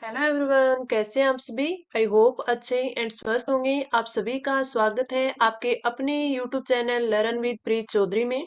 Hello everyone, कैसे हैं आप सभी। आई होप अच्छे एंड स्वस्थ होंगे। आप सभी का स्वागत है आपके अपने यूट्यूब चैनल लर्न विद प्रीत चौधरी में।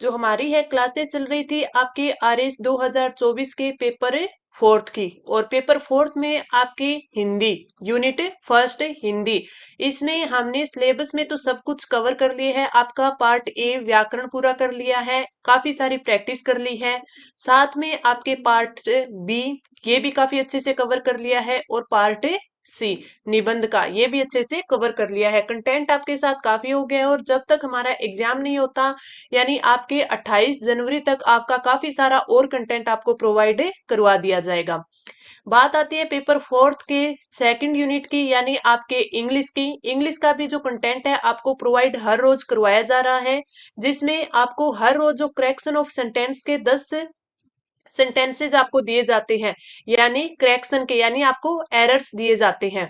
जो हमारी है क्लासेस चल रही थी आपके आरएस 2024 के पेपर फोर्थ की, और पेपर फोर्थ में आपकी हिंदी यूनिट फर्स्ट हिंदी। इसमें हमने सिलेबस में तो सब कुछ कवर कर लिया है। आपका पार्ट ए व्याकरण पूरा कर लिया है, काफी सारी प्रैक्टिस कर ली है। साथ में आपके पार्ट बी ये भी काफी अच्छे से कवर कर लिया है, और पार्ट सी निबंध का ये भी अच्छे से कवर कर लिया है। कंटेंट आपके साथ काफी हो गया है, और जब तक हमारा एग्जाम नहीं होता यानी आपके 28 जनवरी तक आपका काफी सारा और कंटेंट आपको प्रोवाइड करवा दिया जाएगा। बात आती है पेपर फोर्थ के सेकंड यूनिट की, यानी आपके इंग्लिश की। इंग्लिश का भी जो कंटेंट है आपको प्रोवाइड हर रोज करवाया जा रहा है, जिसमें आपको हर रोज जो करेक्शन ऑफ सेंटेंस के 10 सेंटेंसेज आपको दिए जाते हैं, यानी करेक्शन के, यानी आपको एरर्स दिए जाते हैं।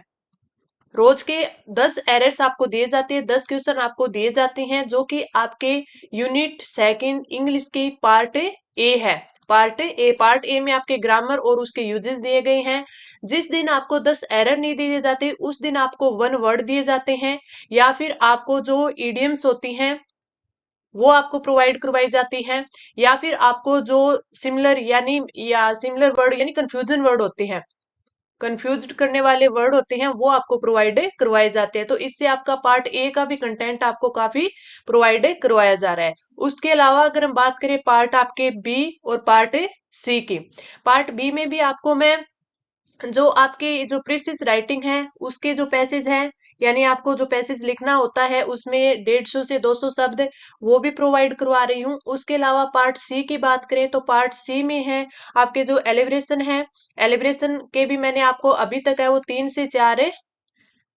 रोज के 10 एरर्स आपको दिए जाते हैं, 10 क्वेश्चन आपको दिए जाते हैं, जो कि आपके यूनिट सेकंड इंग्लिश की पार्ट ए है। पार्ट ए में आपके ग्रामर और उसके यूजेस दिए गए हैं। जिस दिन आपको 10 एरर नहीं दिए जाते उस दिन आपको 1 वर्ड दिए जाते हैं, या फिर आपको जो इडियम्स होती हैं वो आपको प्रोवाइड करवाई जाती है, या फिर आपको जो सिमिलर वर्ड यानी कंफ्यूजन वर्ड होते हैं, कंफ्यूज करने वाले वर्ड होते हैं, वो आपको प्रोवाइड करवाए जाते हैं। तो इससे आपका पार्ट ए का भी कंटेंट आपको काफी प्रोवाइड करवाया जा रहा है। उसके अलावा अगर हम बात करें पार्ट आपके बी और पार्ट सी की, पार्ट बी में भी आपको मैं जो आपके जो प्रीसियस राइटिंग है उसके जो पैसेज हैं, यानी आपको जो पैसेज लिखना होता है उसमें 150 से 200 शब्द, वो भी प्रोवाइड करवा रही हूँ। उसके अलावा पार्ट सी की बात करें तो पार्ट सी में है आपके जो एलिब्रेशन है, एलिब्रेशन के भी मैंने आपको अभी तक है वो 3 से 4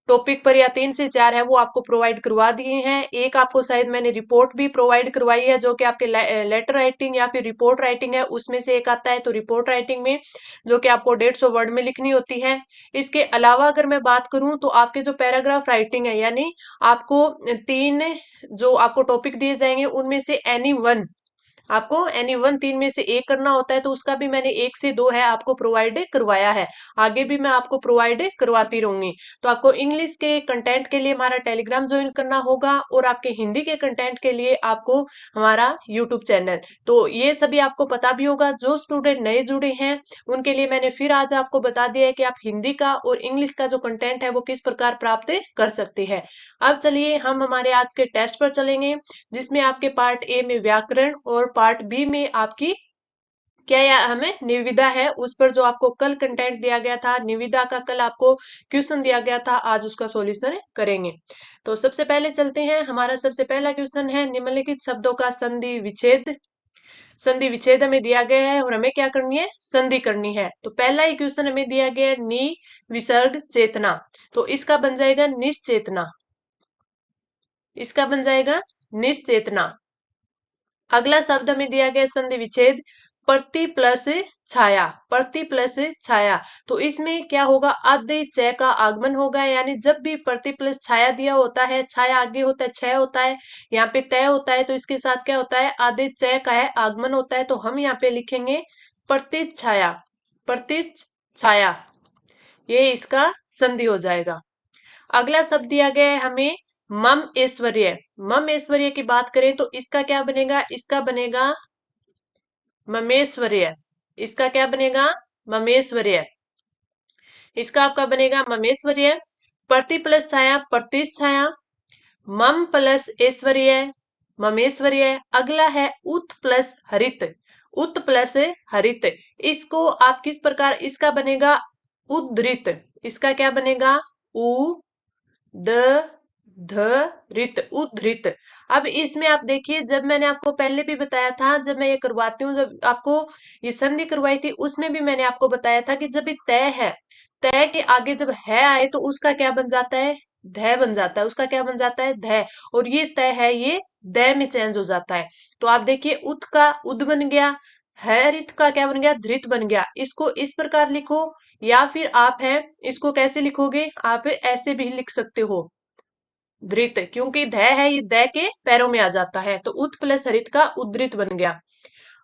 टॉपिक पर, या 3 से 4 है वो आपको प्रोवाइड करवा दिए हैं। एक आपको शायद मैंने रिपोर्ट भी प्रोवाइड करवाई है, जो कि आपके लेटर राइटिंग या फिर रिपोर्ट राइटिंग है, उसमें से एक आता है। तो रिपोर्ट राइटिंग में जो कि आपको 150 वर्ड में लिखनी होती है। इसके अलावा अगर मैं बात करूं तो आपके जो पैराग्राफ राइटिंग है, यानी आपको 3 जो आपको टॉपिक दिए जाएंगे उनमें से एनी वन, आपको एनी वन 3 में से एक करना होता है। तो उसका भी मैंने 1 से 2 है आपको प्रोवाइड करवाया है, आगे भी मैं आपको प्रोवाइड करवाती रहूंगी। तो आपको इंग्लिश के कंटेंट के लिए हमारा टेलीग्राम ज्वाइन करना होगा, और आपके हिंदी के कंटेंट के लिए आपको हमारा यूट्यूब चैनल। तो ये सभी आपको पता भी होगा। जो स्टूडेंट नए जुड़े हैं उनके लिए मैंने फिर आज आपको बता दिया है कि आप हिंदी का और इंग्लिश का जो कंटेंट है वो किस प्रकार प्राप्त कर सकते हैं। अब चलिए हम हमारे आज के टेस्ट पर चलेंगे, जिसमें आपके पार्ट ए में व्याकरण और पार्ट बी में आपकी क्या या हमें निविदा है। उस पर जो आपको कल कंटेंट दिया गया था निविदा का, कल आपको क्वेश्चन दिया गया था, आज उसका सॉल्यूशन करेंगे। तो सबसे पहले चलते हैं। हमारा सबसे पहला क्वेश्चन है निम्नलिखित शब्दों का संधि विच्छेद। संधि विच्छेद हमें दिया गया है और हमें क्या करनी है, संधि करनी है। तो पहला ही क्वेश्चन हमें दिया गया है नि विसर्ग चेतना, तो इसका बन जाएगा निश्चेतना, इसका बन जाएगा निश्चेतना। अगला शब्द हमें दिया गया संधि विच्छेद प्रति प्लस छाया, प्रति प्लस छाया। तो इसमें क्या होगा, आद्य च का आगमन होगा, यानी जब भी प्रति प्लस छाया दिया होता है, छाया आगे होता है, छह होता है, यहाँ पे तय होता है, तो इसके साथ क्या होता है, आद्य च का है आगमन होता है। तो हम यहाँ पे लिखेंगे प्रतिच छाया, प्रतिच छाया, ये इसका संधि हो जाएगा। अगला शब्द दिया गया है हमें मम ऐश्वर्य। मम ऐश्वर्य की बात करें तो इसका क्या बनेगा, इसका बनेगा ममेश्वर्य, इसका क्या बनेगा, ममेश्वर्य, इसका आपका बनेगा ममेश्वर्य। प्रति प्लस छाया प्रतिश छाया, मम प्लस ऐश्वर्य ममेश्वर्य। अगला है उत प्लस हरित, उत प्लस हरित। इसको आप किस प्रकार, इसका बनेगा उद्धृत, इसका क्या बनेगा, उ द ध रित, उद्धृत। अब इसमें आप देखिए, जब मैंने आपको पहले भी बताया था, जब मैं ये करवाती हूँ, जब आपको ये संधि करवाई थी उसमें भी मैंने आपको बताया था कि जब ये तय है, तय के आगे जब है आए तो उसका क्या बन जाता है, ध बन जाता है, उसका क्या बन जाता है, ध। और ये तय है ये द में चेंज हो जाता है। तो आप देखिए उत का उद बन गया, हरित का क्या बन गया, धृत बन गया। इसको इस प्रकार लिखो, या फिर आप है इसको कैसे लिखोगे, आप ऐसे भी लिख सकते हो धृत, क्योंकि ध है ये द के पैरों में आ जाता है। तो उत प्लस हरित का उद्धृत बन गया।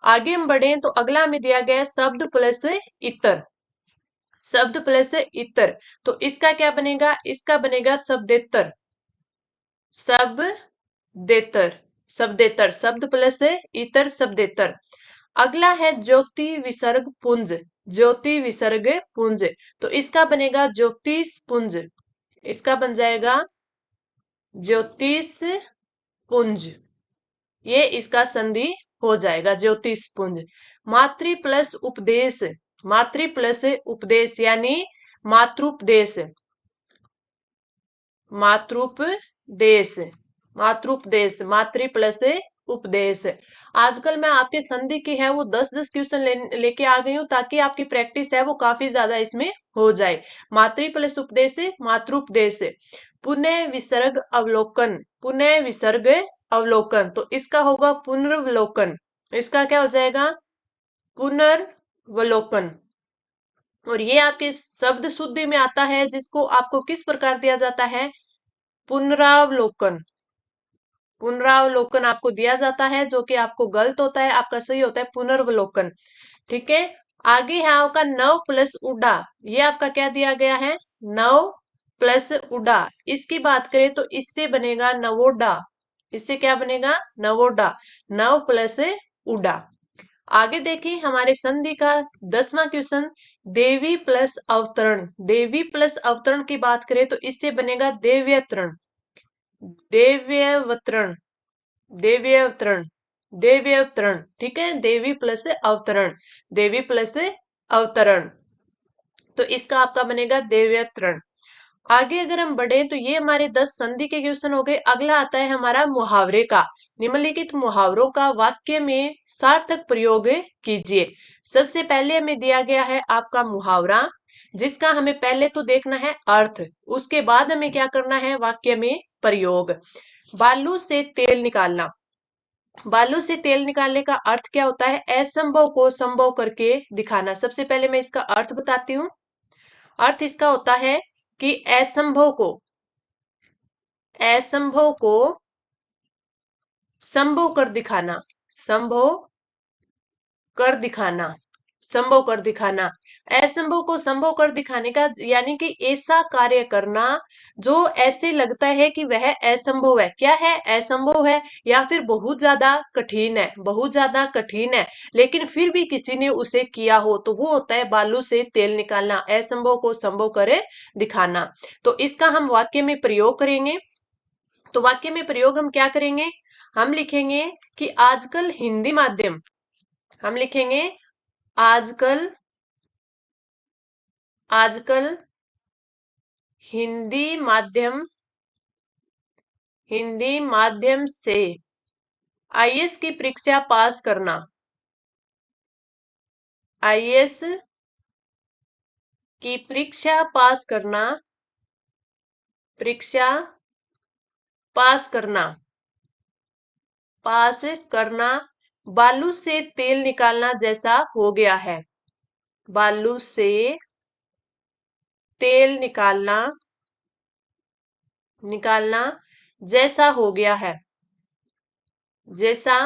आगे हम बढ़े तो अगला हमें दिया गया है शब्द प्लस इतर। शब्द प्लस इतर, तो इसका क्या बनेगा, इसका बनेगा शब्देतर, शब्देतर, शब्देतर, शब्द प्लस इतर शब्देतर। अगला है ज्योति विसर्ग पुंज, ज्योति विसर्ग पुंज, तो इसका बनेगा ज्योतिष पुंज, इसका बन जाएगा ज्योतिष पुंज, ये इसका संधि हो जाएगा ज्योतिष पुंज। मातृ प्लस उपदेश, मातृ प्लस उपदेश यानी मातृपदेश, मातृपदेश, मातृपदेश, मातृ प्लस उपदेश। आजकल मैं आपके संधि की है वो 10-10 क्वेश्चन लेके आ गई हूँ, ताकि आपकी प्रैक्टिस है वो काफी ज्यादा इसमें हो जाए। मातृ प्लस उपदेश, मातृपदेश। पुनः विसर्ग अवलोकन, पुनः विसर्ग अवलोकन, तो इसका होगा पुनर्वलोकन, इसका क्या हो जाएगा, पुनर्वलोकन। और ये आपके शब्द शुद्धि में आता है, जिसको आपको किस प्रकार दिया जाता है, पुनरावलोकन, पुनरावलोकन आपको दिया जाता है, जो कि आपको गलत होता है, आपका सही होता है पुनर्वलोकन। ठीक है, आगे है आपका नव प्लस उडा, ये आपका क्या दिया गया है, नव प्लस उडा। इसकी बात करें तो इससे बनेगा नवोडा, इससे क्या बनेगा, नवोडा, नव प्लस उडा। आगे देखिए हमारे संधि का 10वां क्वेश्चन, देवी प्लस अवतरण, देवी प्लस अवतरण की बात करें तो इससे बनेगा देव्यतरण, देव्यवतरण, देव्यवतरण, देव्यवतरण। ठीक है, देवी प्लस अवतरण, देवी प्लस अवतरण, तो इसका आपका बनेगा देव्यतरण। आगे अगर हम बढ़े तो ये हमारे 10 संधि के क्वेश्चन हो गए। अगला आता है हमारा मुहावरे का। निम्नलिखित मुहावरों का वाक्य में सार्थक प्रयोग कीजिए। सबसे पहले हमें दिया गया है आपका मुहावरा, जिसका हमें पहले तो देखना है अर्थ, उसके बाद हमें क्या करना है, वाक्य में प्रयोग। बालू से तेल निकालना, बालू से तेल निकालने का अर्थ क्या होता है, असंभव को संभव करके दिखाना। सबसे पहले मैं इसका अर्थ बताती हूँ। अर्थ इसका होता है कि असंभव को, असंभव को संभव कर दिखाना, संभव कर दिखाना, संभव कर दिखाना। असंभव को संभव कर दिखाने का यानी कि ऐसा कार्य करना जो ऐसे लगता है कि वह असंभव है, क्या है, असंभव है, या फिर बहुत ज्यादा कठिन है, बहुत ज्यादा कठिन है, लेकिन फिर भी किसी ने उसे किया हो, तो वो होता है बालू से तेल निकालना, असंभव को संभव करे दिखाना। तो इसका हम वाक्य में प्रयोग करेंगे। तो वाक्य में प्रयोग हम क्या करेंगे, हम लिखेंगे कि आजकल हिंदी माध्यम, हम लिखेंगे आजकल, आजकल हिंदी माध्यम, हिंदी माध्यम से आईएएस की परीक्षा पास करना, आईएएस की परीक्षा पास करना, परीक्षा पास करना, पास करना बालू से तेल निकालना जैसा हो गया है, बालू से तेल निकालना, निकालना जैसा हो गया है, जैसा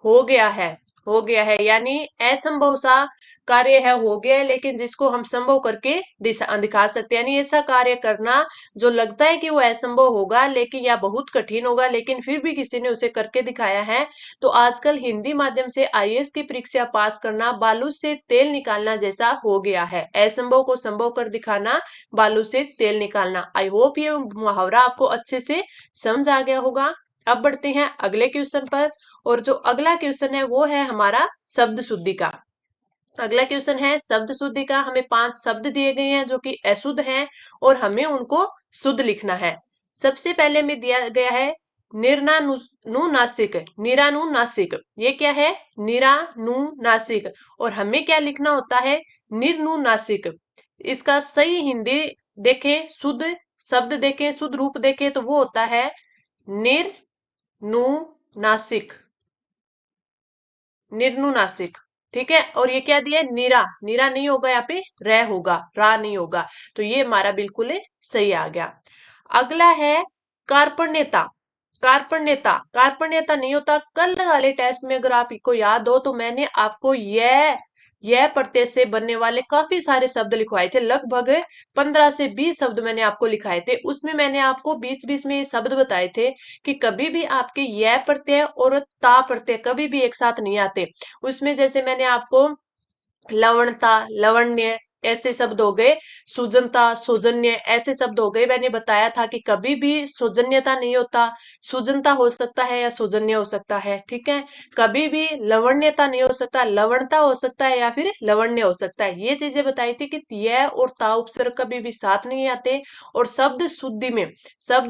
हो गया है, हो गया है यानी असंभव सा कार्य है, हो गया है, लेकिन जिसको हम संभव करके दिखा सकते हैं, यानी ऐसा कार्य करना जो लगता है कि वो असंभव होगा लेकिन या बहुत कठिन होगा, लेकिन फिर भी किसी ने उसे करके दिखाया है। तो आजकल हिंदी माध्यम से आईएएस की परीक्षा पास करना बालू से तेल निकालना जैसा हो गया है, असंभव को संभव कर दिखाना, बालू से तेल निकालना। आई होप ये मुहावरा आपको अच्छे से समझ आ गया होगा। अब बढ़ते हैं अगले क्वेश्चन पर, और जो अगला क्वेश्चन है वो है हमारा शब्द शुद्धि का। अगला क्वेश्चन है शब्द शुद्धि का। हमें 5 शब्द दिए गए हैं जो कि अशुद्ध हैं और हमें उनको शुद्ध लिखना है। सबसे पहले में दिया गया है निरानुनासिक, निरानुनासिक, ये क्या है, निरानुनासिक, और हमें क्या लिखना होता है, निर्नुनासिक। इसका सही हिंदी देखें, शुद्ध शब्द देखें, शुद्ध रूप देखें तो वो होता है निर्नुनासिक, निर्नुनासिक। ठीक है, और ये क्या दिया है, नीरा, नीरा नहीं होगा, यहाँ पे रे होगा, रा नहीं होगा, तो ये हमारा बिल्कुल सही आ गया। अगला है कार्पण्यता, कार्पण्यता, कार्पण्यता नहीं होता। कल वाले टेस्ट में अगर आपको याद हो तो मैंने आपको यह यह प्रत्यय से बनने वाले काफी सारे शब्द लिखवाए थे, लगभग 15 से 20 शब्द मैंने आपको लिखाए थे। उसमें मैंने आपको बीच बीच में ये शब्द बताए थे कि कभी भी आपके यह प्रत्यय और ता प्रत्यय कभी भी एक साथ नहीं आते। उसमें जैसे मैंने आपको लवणता, लवण्य ऐसे शब्द हो गए, सुजनता, सौजन्य ऐसे शब्द हो गए। मैंने बताया था कि कभी भी सौजन्यता नहीं होता, सुजनता हो सकता है या सौजन्य हो सकता है, ठीक है। कभी भी लवण्यता नहीं हो सकता, लवणता हो सकता है या फिर लवण्य हो सकता है। ये चीजें बताई थी कि यह और ता उपसर्ग कभी भी साथ नहीं आते। और शब्द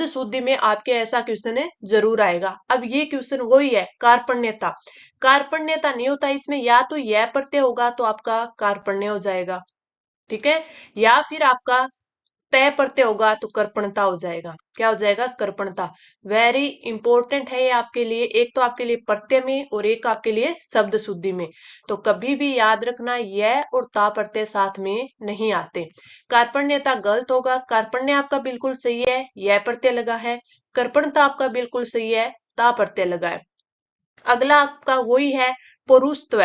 शुद्धि में आपके ऐसा क्वेश्चन है जरूर आएगा। अब ये क्वेश्चन वही है, कार्पण्यता। कार्पण्यता नहीं होता इसमें, या तो यह प्रत्यय होगा तो आपका कार्पण्य हो जाएगा, ठीक है, या फिर आपका तय प्रत्यय होगा तो कर्पणता हो जाएगा। क्या हो जाएगा? कर्पणता। वेरी इंपॉर्टेंट है ये आपके लिए, एक तो आपके लिए प्रत्यय में और एक आपके लिए शब्द शुद्धि में। तो कभी भी याद रखना, यह और ता प्रत्यय साथ में नहीं आते। कार्पण्यता गलत होगा, कार्पण्य आपका बिल्कुल सही है, यह प्रत्यय लगा है। कर्पणता आपका बिल्कुल सही है, ता प्रत्यय लगा है। अगला आपका वही है, पुरुषत्व।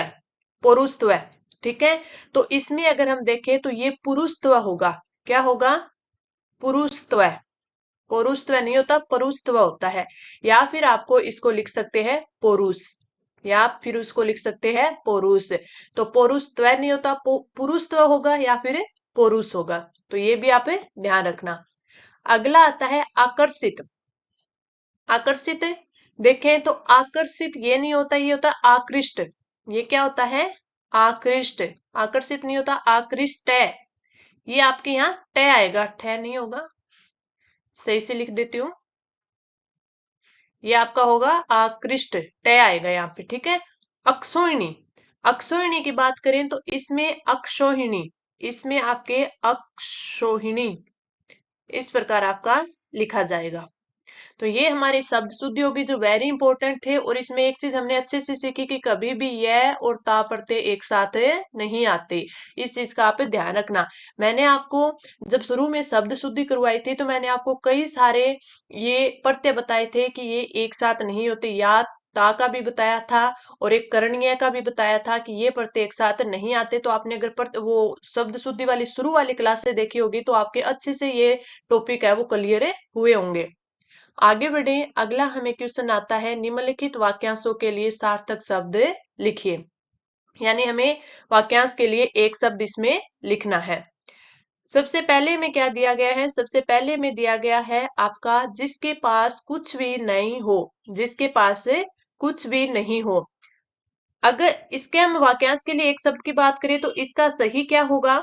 पुरुषत्व, ठीक है। तो इसमें अगर हम देखें तो ये पुरुषत्व होगा। क्या होगा? पुरुषत्व। पुरुषत्व नहीं होता, पुरुषत्व होता है। या फिर आपको इसको लिख सकते हैं पुरुष, या फिर उसको लिख सकते हैं पुरुष। तो पुरुषत्व नहीं होता, पुरुषत्व होगा या फिर पुरुष होगा। तो ये भी आप ध्यान रखना। अगला आता है आकर्षित। आकर्षित देखें तो आकर्षित ये नहीं होता, ये होता आकृष्ट। ये क्या होता है? आकृष्ट। आकर्षित नहीं होता, आकृष्ट है। ये आपके यहाँ ट आएगा, ठ नहीं होगा। सही से लिख देती हूँ, ये आपका होगा आकृष्ट, ट आएगा यहाँ पे, ठीक है। अक्षोहिणी। अक्षोहिणी की बात करें तो इसमें अक्षोहिणी, इसमें आपके अक्षोहिणी इस प्रकार आपका लिखा जाएगा। तो ये हमारे शब्द शुद्धि होगी जो वेरी इंपॉर्टेंट थे। और इसमें एक चीज हमने अच्छे से सीखी कि कभी भी यह और ता प्रत्यय एक साथ नहीं आते। इस चीज का आप ध्यान रखना। मैंने आपको जब शुरू में शब्द शुद्धि करवाई थी तो मैंने आपको कई सारे ये प्रत्यय बताए थे कि ये एक साथ नहीं होते। या ता का भी बताया था और एक करणीय का भी बताया था कि ये प्रत्यय एक साथ नहीं आते। तो आपने अगर वो शब्द शुद्धि वाली शुरू वाली क्लास से देखी होगी तो आपके अच्छे से ये टॉपिक है वो क्लियर हुए होंगे। आगे बढ़े, अगला हमें क्वेश्चन आता है, निम्नलिखित वाक्यांशों के लिए सार्थक शब्द लिखिए। यानी हमें वाक्यांश के लिए एक शब्द इसमें लिखना है। सबसे पहले में क्या दिया गया है? सबसे पहले में दिया गया है आपका, जिसके पास कुछ भी नहीं हो। जिसके पास कुछ भी नहीं हो। अगर इसके हम वाक्यांश के लिए एक शब्द की बात करें तो इसका सही क्या होगा?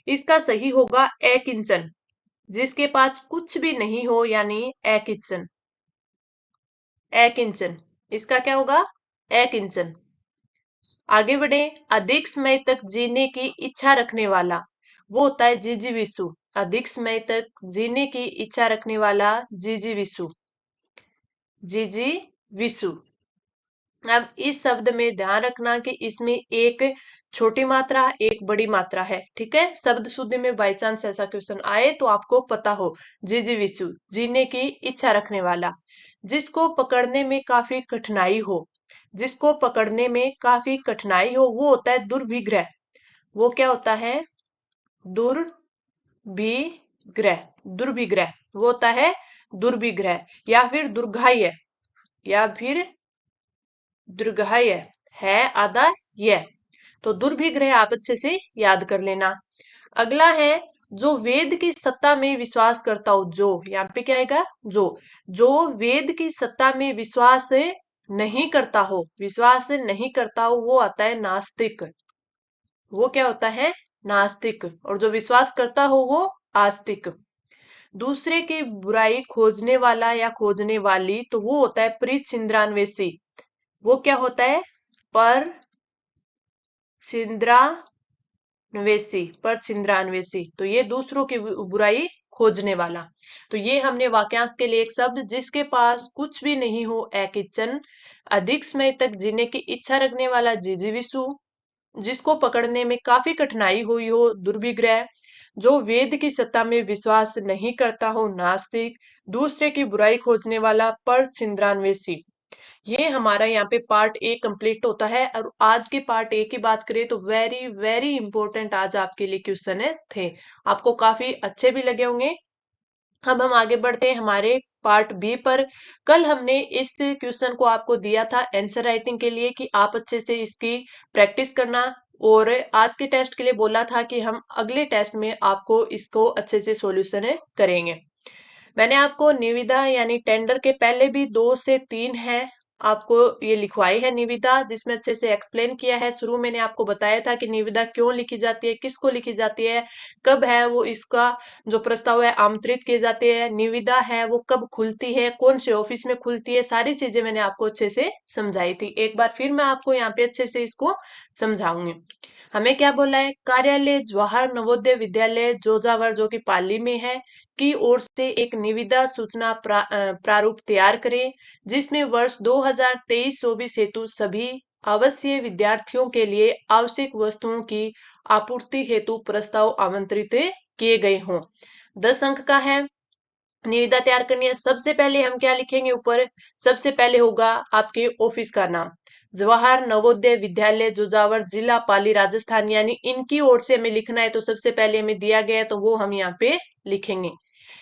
इसका सही होगा अकिंचन। जिसके पास कुछ भी नहीं हो यानी अकिंचन। अकिंचन, इसका क्या होगा? अकिंचन। आगे बढ़े, अधिक समय तक जीने की इच्छा रखने वाला वो होता है जिजीविषु। अधिक समय तक जीने की इच्छा रखने वाला जिजीविषु। जिजीविषु। अब इस शब्द में ध्यान रखना कि इसमें एक छोटी मात्रा एक बड़ी मात्रा है, ठीक है। शब्द शुद्धि में बाई चांस ऐसा क्वेश्चन आए तो आपको पता हो। जिजीविषु, जीने की इच्छा रखने वाला। जिसको पकड़ने में काफी कठिनाई हो। जिसको पकड़ने में काफी कठिनाई हो वो होता है दुर्भिग्रह। वो क्या होता है? दुर्भिग्रह। दुर्भिग्रह वो होता है दुर्भिग्रह, या फिर दुर्घाय, या फिर दुर्घाय है आधा यह। तो दुर्भिग्रह आप अच्छे से याद कर लेना। अगला है, जो वेद की सत्ता में विश्वास करता हो। जो यहाँ पे क्या आएगा? जो वेद की सत्ता में विश्वास नहीं करता हो, विश्वास नहीं करता हो वो आता है नास्तिक। वो क्या होता है? नास्तिक। और जो विश्वास करता हो वो आस्तिक। दूसरे की बुराई खोजने वाला या खोजने वाली तो वो होता है परिच्छिद्रान्वेषी। वो क्या होता है? पर छिद्रान्वेषी। तो ये दूसरों की बुराई खोजने वाला। तो ये हमने वाक्यांश के लिए एक शब्द, जिसके पास कुछ भी नहीं हो अकिंचन, अधिक समय तक जीने की इच्छा रखने वाला जिजीविषु, जिसको पकड़ने में काफी कठिनाई हुई हो दुर्भिग्रह, जो वेद की सत्ता में विश्वास नहीं करता हो नास्तिक, दूसरे की बुराई खोजने वाला पर छिद्रान्वेषी। ये हमारा यहाँ पे पार्ट ए कंप्लीट होता है। और आज के पार्ट ए की बात करें तो वेरी वेरी इंपॉर्टेंट आज आपके लिए क्वेश्चन है थे, आपको काफी अच्छे भी लगे होंगे। अब हम आगे बढ़ते हैं हमारे पार्ट बी पर। कल हमने इस क्वेश्चन को आपको दिया था आंसर राइटिंग के लिए कि आप अच्छे से इसकी प्रैक्टिस करना, और आज के टेस्ट के लिए बोला था कि हम अगले टेस्ट में आपको इसको अच्छे से सॉल्यूशन करेंगे। मैंने आपको निविदा यानी टेंडर के पहले भी 2 से 3 है आपको ये लिखवाई है निविदा, जिसमें अच्छे से एक्सप्लेन किया है। शुरू मैंने आपको बताया था कि निविदा क्यों लिखी जाती है, किसको लिखी जाती है, कब है वो इसका जो प्रस्ताव है आमंत्रित किए जाते हैं, निविदा है वो कब खुलती है, कौन से ऑफिस में खुलती है, सारी चीजें मैंने आपको अच्छे से समझाई थी। एक बार फिर मैं आपको यहाँ पे अच्छे से इसको समझाऊंगी। हमें क्या बोला है, कार्यालय जवाहर नवोदय विद्यालय जोजावर जो कि पाली में है की ओर से एक निविदा सूचना प्रारूप तैयार करें, जिसमें वर्ष 2023-24 हेतु सभी आवासीय विद्यार्थियों के लिए आवश्यक वस्तुओं की आपूर्ति हेतु प्रस्ताव आमंत्रित किए गए हों। 10 अंक का है। निविदा तैयार करनी है। सबसे पहले हम क्या लिखेंगे ऊपर, सबसे पहले होगा आपके ऑफिस का नाम, जवाहर नवोदय विद्यालय जोजावर जिला पाली राजस्थान, यानी इनकी ओर से हमें लिखना है। तो सबसे पहले हमें दिया गया है तो वो हम यहाँ पे लिखेंगे।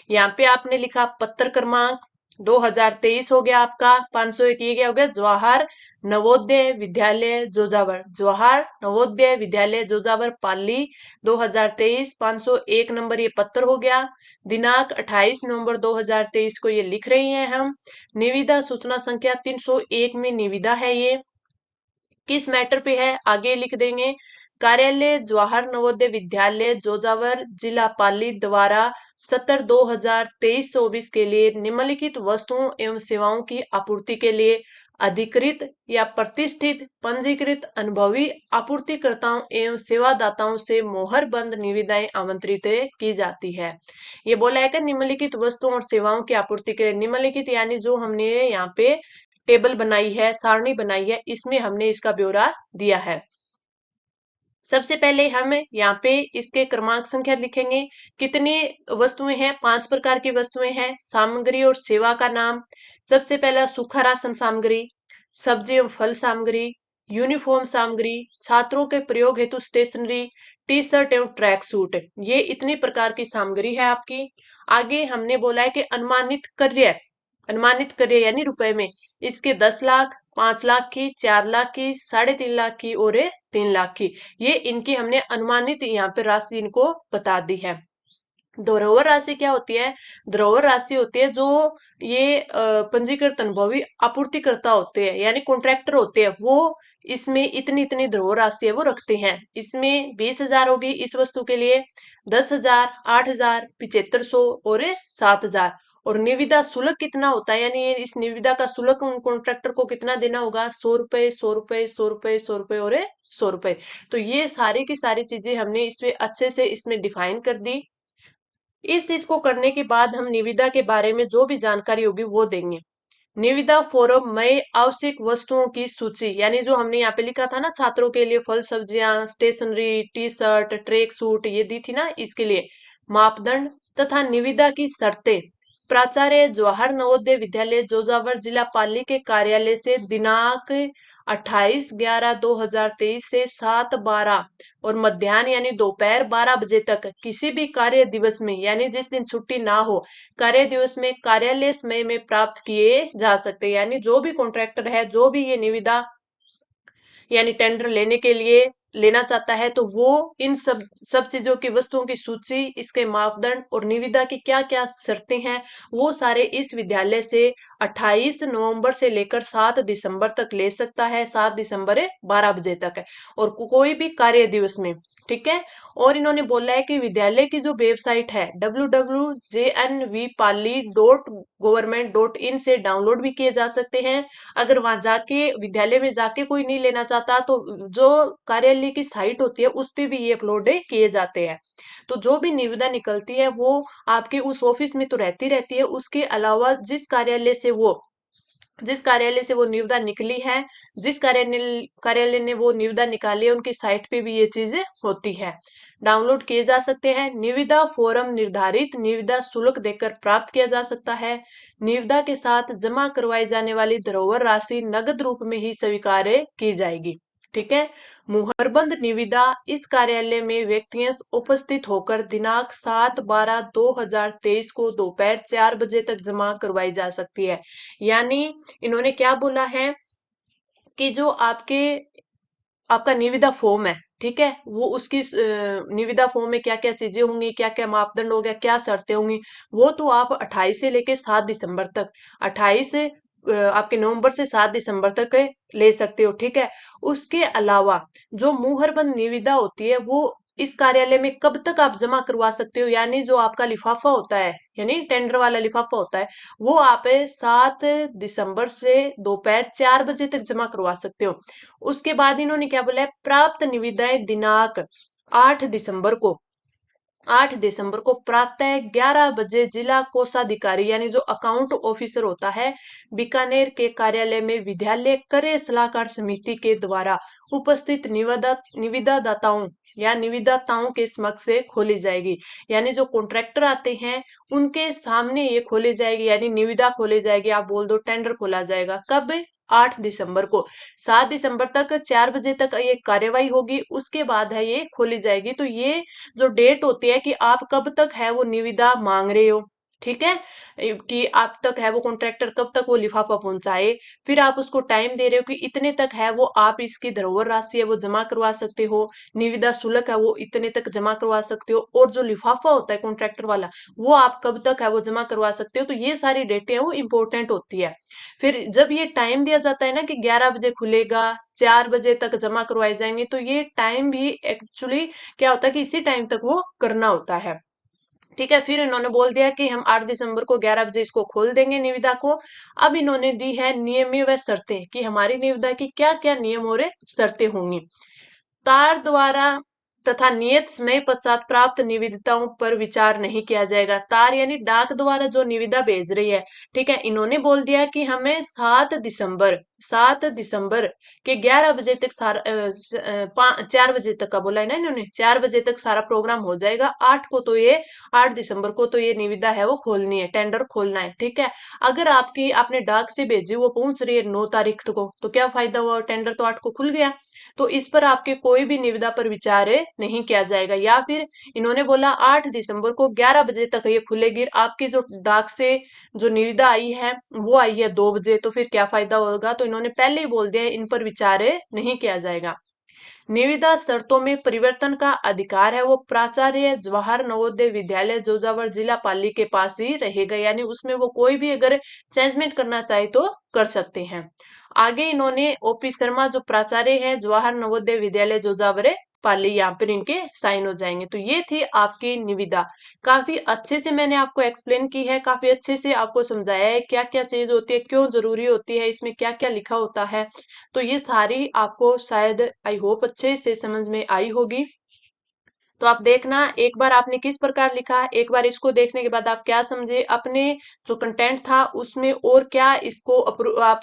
यहाँ पे आपने लिखा पत्र क्रमांक 2023 हो गया आपका, 501 ये गया हो गया जवाहर नवोदय विद्यालय जोजावर, जवाहर नवोदय विद्यालय जोजावर पाली 2023 501 नंबर ये पत्र हो गया। दिनांक 28 नवंबर 2023 को ये लिख रही हैं हम। निविदा सूचना संख्या 301 में निविदा है ये, किस मैटर पे है आगे लिख देंगे। कार्यालय जवाहर नवोदय विद्यालय जोजावर जिला पाली द्वारा सत्र 2023-24 के लिए निम्नलिखित वस्तुओं एवं सेवाओं की आपूर्ति के लिए अधिकृत या प्रतिष्ठित पंजीकृत अनुभवी आपूर्तिकर्ताओं एवं सेवादाताओं से मोहरबंद निविदाएं आमंत्रित की जाती है। ये बोला है कि निम्नलिखित वस्तुओं और सेवाओं की आपूर्ति के लिए, निम्नलिखित यानी जो हमने यहाँ पे टेबल बनाई है, सारणी बनाई है, इसमें हमने इसका ब्यौरा दिया है। सबसे पहले हम यहाँ पे इसके क्रमांक संख्या लिखेंगे। कितनी वस्तुएं हैं, 5 प्रकार की वस्तुएं हैं। सामग्री और सेवा का नाम, सबसे पहला सूखा राशन सामग्री, सब्जी एवं फल सामग्री, यूनिफॉर्म सामग्री, छात्रों के प्रयोग हेतु स्टेशनरी, टी शर्ट एवं ट्रैक सूट, ये इतनी प्रकार की सामग्री है आपकी। आगे हमने बोला है कि अनुमानित कार्य यानी रुपए में, इसके 10 लाख, 5 लाख की, 4 लाख की, 3.5 लाख की और 3 लाख की, ये इनकी हमने अनुमानित यहाँ पे राशि इनको बता दी है। धरोहर राशि क्या होती है, धरोहर राशि होती है जो ये पंजीकृत अनुभवी आपूर्तिकर्ता होते हैं यानी कॉन्ट्रैक्टर होते हैं, वो इसमें इतनी इतनी धरोहर राशि है वो रखते हैं। इसमें 20,000 होगी इस वस्तु के लिए, 10,000, 8,000, 7500 और 7,000। और निविदा शुल्क कितना होता है, यानी इस निविदा का शुल्क उन कॉन्ट्रैक्टर को कितना देना होगा, 100 रुपए, 100 रुपए, 100 रुपए, 100 रुपए और 100 रुपए। तो ये सारी की सारी चीजें हमने इसमें अच्छे से इसमें डिफाइन कर दी। इस चीज को करने के बाद हम निविदा के बारे में जो भी जानकारी होगी वो देंगे। निविदा फॉरम में आवश्यक वस्तुओं की सूची, यानी जो हमने यहाँ पे लिखा था ना छात्रों के लिए फल सब्जियां, stationery, T shirt, track suit, ये दी थी ना, इसके लिए मापदंड तथा निविदा की शर्तें प्राचार्य जवाहर नवोदय विद्यालय जोजावर जिला पाली के कार्यालय से दिनांक 28/11/2023 से 7/12 और मध्याह्न यानी दोपहर 12 बजे तक किसी भी कार्य दिवस में, यानी जिस दिन छुट्टी ना हो, कार्य दिवस में कार्यालय समय में प्राप्त किए जा सकते हैं। यानी जो भी कॉन्ट्रैक्टर है, जो भी ये निविदा यानी टेंडर लेने के लिए लेना चाहता है, तो वो इन सब सब चीजों की वस्तुओं की सूची, इसके मापदंड और निविदा की क्या क्या शर्तें हैं, वो सारे इस विद्यालय से 28 नवंबर से लेकर 7 दिसंबर तक ले सकता है, 7 दिसंबर 12 बजे तक है, और कोई भी कार्य दिवस में। ठीक है। और इन्होंने बोला है कि विद्यालय की जो वेबसाइट है www.jnvpali.government.in से डाउनलोड भी किए जा सकते हैं। अगर वहां जाके विद्यालय में जाके कोई नहीं लेना चाहता तो जो कार्यालय की साइट होती है उस पे भी ये अपलोड किए जाते हैं। तो जो भी निविदा निकलती है वो आपके उस ऑफिस में तो रहती रहती है, उसके अलावा जिस कार्यालय से वो जिस कार्यालय से वो निविदा निकली है, जिस कार्यालय ने वो निविदा निकाली है, उनकी साइट पे भी ये चीजें होती है, डाउनलोड किए जा सकते हैं। निविदा फॉर्म निर्धारित निविदा शुल्क देकर प्राप्त किया जा सकता है। निविदा के साथ जमा करवाई जाने वाली धरोहर राशि नगद रूप में ही स्वीकार की जाएगी। ठीक है। मुहरबंद निविदा इस कार्यालय में व्यक्तियों उपस्थित होकर दिनांक 7/12/2023 को दोपहर 4 बजे तक जमा करवाई जा सकती है। यानी इन्होंने क्या बोला है कि जो आपका निविदा फॉर्म है, ठीक है, वो उसकी निविदा फॉर्म में क्या क्या चीजें होंगी, क्या क्या मापदंड हो गया, क्या शर्तें होंगी, वो तो आप 28 से लेके 7 दिसंबर तक, 28 से आपके नवंबर से 7 दिसंबर तक ले सकते हो। ठीक है। उसके अलावा जो मुहरबंद निविदा होती है वो इस कार्यालय में कब तक आप जमा करवा सकते हो, यानी जो आपका लिफाफा होता है, यानी टेंडर वाला लिफाफा होता है, वो आप 7 दिसंबर से दोपहर 4 बजे तक जमा करवा सकते हो। उसके बाद इन्होंने क्या बोला है, प्राप्त निविदाएं दिनांक 8 दिसंबर को 8 दिसंबर को प्रातः 11 बजे जिला कोषाधिकारी यानी जो अकाउंट ऑफिसर होता है बीकानेर के कार्यालय में विद्यालय क्रय सलाहकार समिति के द्वारा उपस्थित निविदादाताओं या निविदाताओं के समक्ष से खोली जाएगी। यानी जो कॉन्ट्रैक्टर आते हैं उनके सामने ये खोली जाएगी, यानी निविदा खोली जाएगी, आप बोल दो टेंडर खोला जाएगा। कब? 8 दिसंबर को। 7 दिसंबर तक 4 बजे तक ये कार्यवाही होगी, उसके बाद है ये खोली जाएगी। तो ये जो डेट होती है कि आप कब तक है वो निविदा मांग रहे हो, ठीक है, कि आप तक है वो कॉन्ट्रैक्टर कब तक वो लिफाफा पहुंचाए, फिर आप उसको टाइम दे रहे हो कि इतने तक है वो आप इसकी धरोहर राशि है वो जमा करवा सकते हो, निविदा शुल्क है वो इतने तक जमा करवा सकते हो, और जो लिफाफा होता है कॉन्ट्रैक्टर वाला वो आप कब तक है वो जमा करवा सकते हो। तो ये सारी डेटें हैं वो इंपॉर्टेंट होती है। फिर जब ये टाइम दिया जाता है ना कि 11 बजे खुलेगा, 4 बजे तक जमा करवाए जाएंगे, तो ये टाइम भी एक्चुअली क्या होता है कि इसी टाइम तक वो करना होता है। ठीक है। फिर इन्होंने बोल दिया कि हम 8 दिसंबर को 11 बजे इसको खोल देंगे निविदा को। अब इन्होंने दी है नियम व शर्तें कि हमारी निविदा की क्या क्या नियम और शर्तें होंगी। तार द्वारा तथा नियत समय पश्चात प्राप्त निविदाओं पर विचार नहीं किया जाएगा। तार यानी डाक द्वारा जो निविदा भेज रही है, ठीक है, इन्होंने बोल दिया कि हमें 7 दिसंबर के 11 बजे तक 4 बजे तक का बोला है ना इन्होंने, 4 बजे तक सारा प्रोग्राम हो जाएगा। 8 दिसंबर को तो ये निविदा है वो खोलनी है, टेंडर खोलना है। ठीक है। अगर आपने डाक से भेजी वो पहुंच रही है 9 तारीख को, तो क्या फायदा हुआ, टेंडर तो 8 को खुल गया। तो इस पर आपके कोई भी निविदा पर विचार नहीं किया जाएगा। या फिर इन्होंने बोला 8 दिसंबर को 11 बजे तक ये खुलेगी, आपकी जो डाक से जो निविदा आई है वो आई है 2 बजे, तो फिर क्या फायदा होगा। तो इन्होंने पहले ही बोल दिया इन पर विचार नहीं किया जाएगा। निविदा शर्तों में परिवर्तन का अधिकार है वो प्राचार्य जवाहर नवोदय विद्यालय जोजावर जिला पाली के पास ही रहेगा, यानी उसमें वो कोई भी अगर चेंजमेंट करना चाहे तो कर सकते हैं। आगे इन्होंने ओपी शर्मा जो प्राचार्य हैं जवाहर नवोदय विद्यालय जोजावर पाली, यहाँ पर इनके साइन हो जाएंगे। तो ये थी आपकी निविदा। काफी अच्छे से मैंने आपको एक्सप्लेन की है, काफी अच्छे से आपको समझाया है क्या क्या चीज होती है, क्यों जरूरी होती है, इसमें क्या क्या लिखा होता है। तो ये सारी आपको शायद आई होप अच्छे से समझ में आई होगी। तो आप देखना एक बार आपने किस प्रकार लिखा, एक बार इसको देखने के बाद आप क्या समझे, अपने जो कंटेंट था उसमें और क्या इसको आप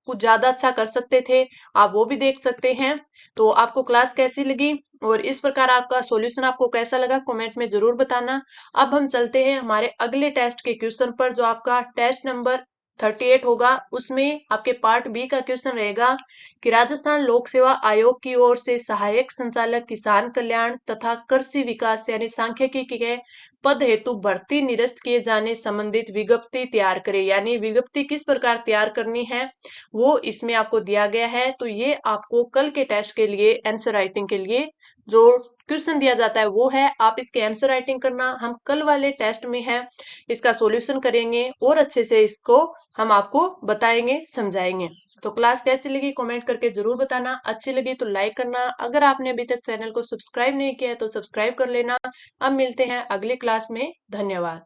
कुछ ज्यादा अच्छा कर सकते थे, आप वो भी देख सकते हैं। तो आपको क्लास कैसी लगी और इस प्रकार आपका सॉल्यूशन आपको कैसा लगा कमेंट में जरूर बताना। अब हम चलते हैं हमारे अगले टेस्ट के क्वेश्चन पर, जो आपका टेस्ट नंबर 38 होगा। उसमें आपके पार्ट बी का क्वेश्चन रहेगा कि राजस्थान लोक सेवा आयोग की ओर से सहायक संचालक किसान कल्याण तथा कृषि विकास यानी सांख्यिकी के पद हेतु भर्ती निरस्त किए जाने संबंधित विज्ञप्ति तैयार करें, यानी विज्ञप्ति किस प्रकार तैयार करनी है वो इसमें आपको दिया गया है। तो ये आपको कल के टेस्ट के लिए आंसर राइटिंग के लिए जो क्वेश्चन दिया जाता है वो है, आप इसके आंसर राइटिंग करना। हम कल वाले टेस्ट में है इसका सॉल्यूशन करेंगे और अच्छे से इसको हम आपको बताएंगे समझाएंगे। तो क्लास कैसी लगी कमेंट करके जरूर बताना, अच्छी लगी तो लाइक करना, अगर आपने अभी तक चैनल को सब्सक्राइब नहीं किया है तो सब्सक्राइब कर लेना। अब मिलते हैं अगली क्लास में, धन्यवाद।